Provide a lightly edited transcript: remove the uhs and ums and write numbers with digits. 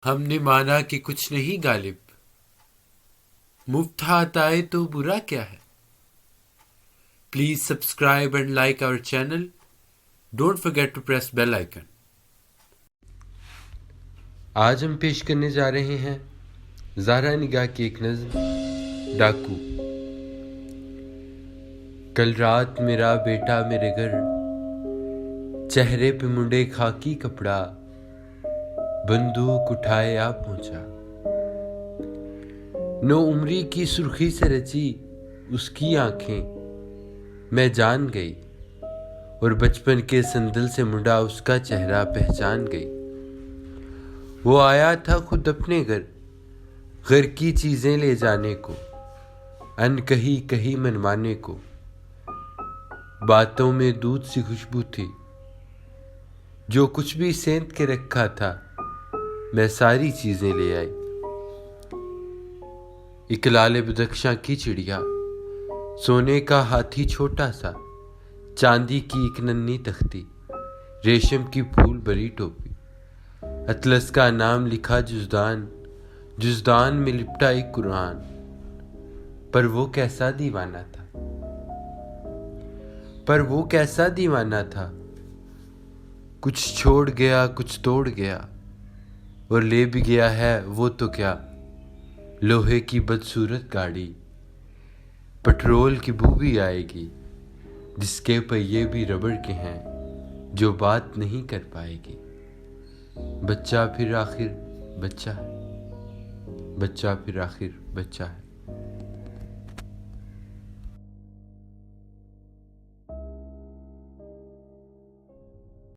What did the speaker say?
हमने माना कि कुछ नहीं गालिब, मुफ्त हाथ आए तो बुरा क्या है। Please subscribe and like our channel. Don't forget to press bell icon. आज हम पेश करने जा रहे हैं ज़ाहरा निगाह की एक नज़्म, डाकू। कल रात मेरा बेटा मेरे घर, चेहरे पे मुंडे खाकी कपड़ा, बंदूक उठाए आ पहुंचा। नो उम्री की सुर्खी से रची उसकी आंखें मैं जान गई, और बचपन के संदल से मुंडा उसका चेहरा पहचान गई। वो आया था खुद अपने घर की चीजें ले जाने को, अनकही कही मनवाने को। बातों में दूध सी खुशबू थी, जो कुछ भी सेंध के रखा था मैं सारी चीजें ले आई। एक लाल बदख्शां की चिड़िया, सोने का हाथी छोटा सा, चांदी की एक नन्ही तख्ती, रेशम की फूल भरी टोपी, अतलस का नाम लिखा जुज़दान, जुज़दान में लिपटा एक कुरान। पर वो कैसा दीवाना था, पर वो कैसा दीवाना था। कुछ छोड़ गया कुछ तोड़ गया, और ले भी गया है वो तो क्या, लोहे की बदसूरत गाड़ी। पेट्रोल की बू भी आएगी, जिसके पहिए भी रबड़ के हैं, जो बात नहीं कर पाएगी। बच्चा फिर आखिर बच्चा है, बच्चा फिर आखिर बच्चा है।